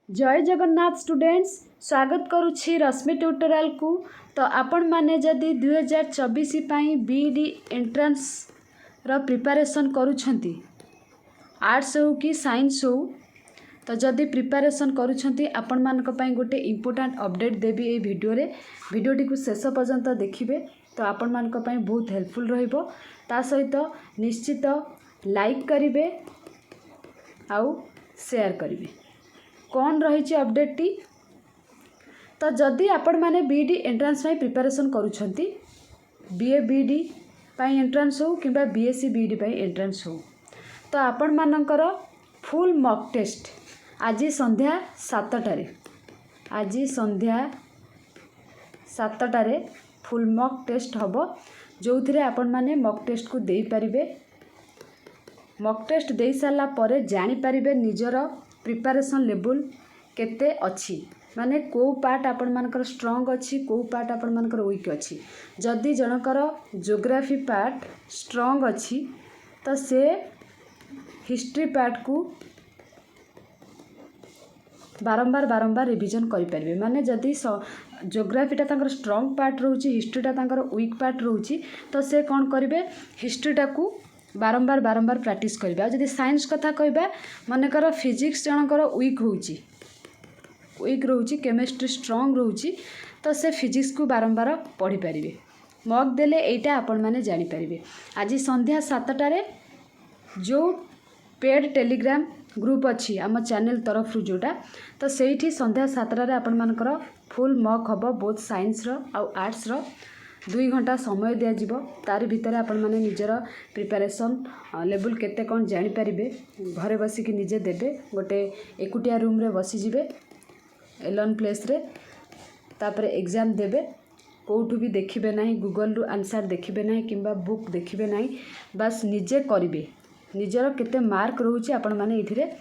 जय जगन्नाथ स्टूडेंट्स स्वागत करुछि रश्मि ट्यूटोरियल को। तो आपण माने जदि 2024 पाई बीडी एंट्रेंस रो प्रिपरेशन करूछंती आर्ट्स हो कि साइंस हो, तो जदि प्रिपरेशन करूछंती आपण मानक पाई गोटे इंपोर्टेंट अपडेट देबी ए वीडियो रे। वीडियोटी को शेष पर्यंत देखिबे तो आपण मानक पाई बहुत हेल्पफुल रहिबो। ता सहित निश्चित लाइक करिवे आउ शेयर करिवे। कौन रही अपडेट टी, तो जदि आपण माने बीडी एंट्रेंस पाई प्रिपरेशन करूछंती, बीए बीडी पाई एंट्रेंस हो किंबा बीएससी बीडी पाई एंट्रेंस हो, तो आपण मानकर फुल मॉक टेस्ट आज संध्या 7टारे फुल मॉक टेस्ट हबो, जो थिरे आपण माने मॉक टेस्ट को देई परिबे। मॉक टेस्ट देई साला परे जानि परिबे निजर प्रिपरेशन लेवल केते अच्छी, माने को पार्ट आपण मानकर स्ट्रांग अच्छी, को पार्ट आपण मानकर वीक अच्छी। जदि जनकर ज्योग्राफी पार्ट स्ट्रांग अच्छी तो से हिस्ट्री पार्ट को बारंबार रिवीजन करि परिबे। माने जदि ज्योग्राफीटा तांकर स्ट्रांग पार्ट रहउची, हिस्ट्रीटा तांकर वीक पार्ट रहउची, तो से कौन करिवे हिस्ट्रीटा को बारंबार प्रैक्टिस करिबा। जदि साइंस कथा कहबा मनकर फिजिक्स जनकर वीक रहउची, केमिस्ट्री स्ट्रांग रहउची, तो से फिजिक्स को बारंबार पढ़ी पारिबे। मॉक देले एटा आपण माने जानि पारिबे। आज संध्या 7टारे जो पेड टेलीग्राम ग्रुप अच्छी आम चैनल तरफ रु जोटा, तो सेठी संध्या 7टारे आपण मानकर फुल मॉक हबो। बोथ साइंस रो आ आर्ट्स रो 2 घंटा समय दिया जिवो। तार भितर आपण माने निजर प्रिपरेशन लेवल केते कोन जानि परिबे। घरे बसी कि निजे देबे, गोटे एकुटिया रूम रे बसी जिवे एलोन प्लेस रे, तापरे एग्जाम देबे। कोठू भी देखिबे नाही, गूगल रु आंसर देखिबे नाही किंबा बुक देखिबे नाही, बस निजे करिबे। निजर केते मार्क रहउची आपण माने इथिरे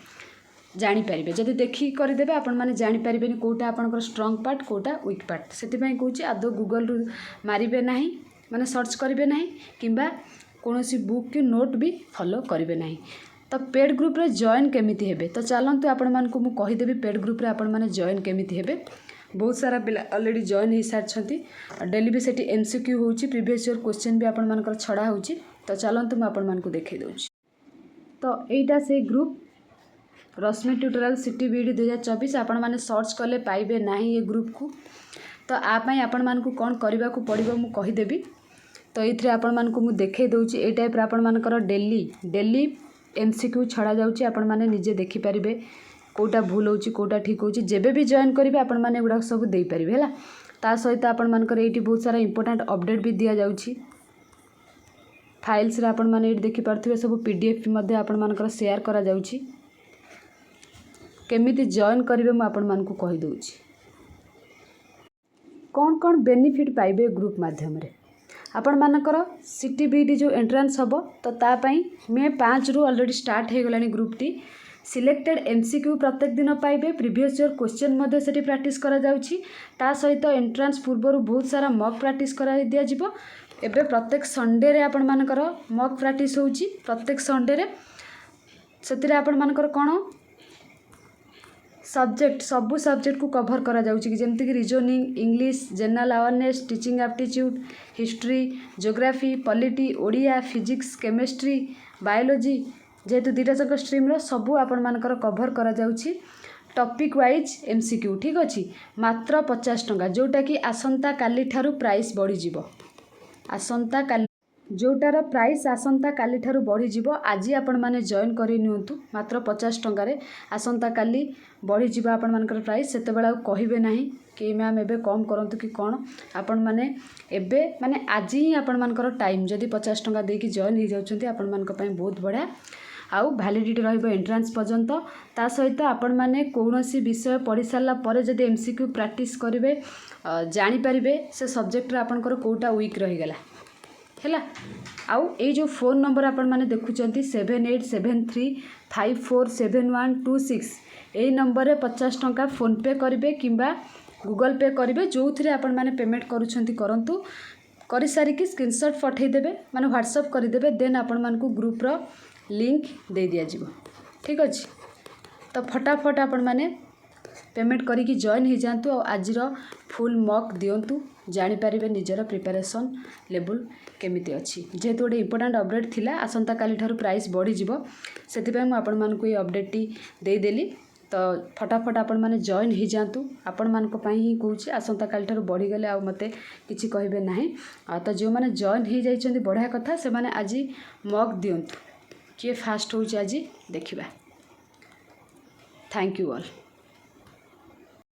जानि परिबे। जदि देखि करि देबे आपण माने जानि परिबेनी कोटा आपनकर स्ट्रांग पार्ट कोटा वीक पार्ट। सेति पई कहूची आदो गूगल रु मारिबे नाही, माने सर्च करिबे नाही किंबा कोनोसी बुक की नोट भी फॉलो करिबे नाही। तो पेड ग्रुप रे जॉइन केमिति हेबे, तो चलंतु आपण मान को मु कहि देबी पेड ग्रुप रे आपण माने जॉइन केमिति हेबे। बहुत सारा पिला ऑलरेडी जॉइन हो सारछंती। डेली भी सेठी एमसीक्यू होउची, प्रीवियस ईयर क्वेश्चन भी आपण मानकर छडा होउची। तो चलंतु मु आपण मान को देखै दोउची। तो एटा से ग्रुप रश्मि ट्यूटोरियल सिटी बीडी 2024 आपण माने सर्च कले पाइबे नाही ये ग्रुप को। तो आ पई आपण मान को कोन करबा को पड़िबो मु कहि देबी। तो एथरे आपण मान को मु देखै दोउची। ए टाइप रे आपण मानकर डेली एमसीक्यू छडा जाउची। आपण माने निजे देखि परिबे कोटा भूल होउची कोटा ठीक होउची। जेबे भी जॉइन करिवे आपण माने गुडा सब देई परिबे हला। ता सहित आपण मानकर एठी बहुत सारा इंपोर्टेंट अपडेट भी दिया जाउची। फाइल्स रे आपण माने एठी देखि परथिबे सब पीडीएफ मध्ये आपण मानकर शेयर करा जाउची। केमिति जॉइन करिवे मु आपण मान को कहि दोउची। कौन कौन बेनिफिट पाइबे ग्रुप माध्यम रे आपण मानकर सिटी बीडी जो एंट्रेंस हबो, तो ता पई मे 5 रु ऑलरेडी स्टार्ट हे गलानी ग्रुप टी। सिलेक्टेड एमसीक्यू प्रत्येक दिन पाइबे। प्रीवियस ईयर क्वेश्चन मध्ये सेठी प्रैक्टिस करा जाउची। ता सहित एंट्रेंस पूर्वरु बहुत सारा मॉक प्रैक्टिस करा दिया जिवो। एबे प्रत्येक संडे रे आपण मानकर मॉक प्रैक्टिस होउची। प्रत्येक संडे रे सेतिरे आपण मानकर कोन सब्जेक्ट सबू सब्जेक्ट को कवर करा जाउची, जेमति कि reasoning, English, general awareness, teaching aptitude, history, geography, polity, Odia, physics, chemistry, biology, जेहेतु दुईटा जाक स्ट्रीम रो सबू आपण मानकर कवर करा जाउची। टॉपिक वाइज एमसीक्यू ठीक अछि। मात्र 50 टंका, जोटा कि आसंता काली ठारू प्राइस बढ़ी जिवो। आसंता काली जोटार प्राइस आसंता काली ठारू बढ़ी जिवो। आज आपण माने जॉइन करि नियंतु मात्र 50 टंका रे। आसंता काली बढ़ी जिवो आपण मानकर प्राइस। सेते बेला कहिबे नाही कि मैम एबे कम करंतु कि कोन। आपण माने एबे माने आज ही आपण मानकर टाइम जदि 50 टंका दे कि जॉइन हो जाउछंती आपण मानक पई बहुत बढ़िया। आउ वैलिडिटी रहइबो एंट्रेंस पर्यंत। ता सहित आपण माने कोनोसी विषय पढ़ी सारला परे जदि एमसीक्यू प्रैक्टिस करिवे जानि परिबे से सब्जेक्ट रे आपनकर कोटा वीक रहि गेला हैला। आउ ए जो फोन नंबर आपण माने देखुचंती 7873547126 ए नंबर रे 50 टंका फोन पे करिवे किंबा गूगल पे करिवे, जो थिरे आपण माने पेमेंट करूछंती करंतु। करि सारी कि स्क्रीनशॉट पठै देबे, माने व्हाट्सएप करि देबे। देन आपण मान को ग्रुप रो लिंक दे दिया जिवो। ठीक अछि। तो फटाफट आपण माने पेमेंट करिकी जॉइन हो जातु और आजिर फुल मॉक दिंतु जानीपारे निजर प्रिपरेशन लेवल केमिति अच्छी जेहेतु गोटे इंपोर्टाट अपडेट थिला आसंता काली ठारू प्राइस बढ़ीजिव से आपण मानक ये अपडेट देदेली तो फटाफट आपण मैंने जॉइन हो जातु आपण मान ही कौच आसंता काली ठारू बढ़ीगले आ मते किछि कहबे नाही तो जो मैंने जॉइन हो जाइछन्ती बढ़िया कथा से माने आज मॉक दिंतु किए फास्ट होउछ आज देखिबा। Thank you all.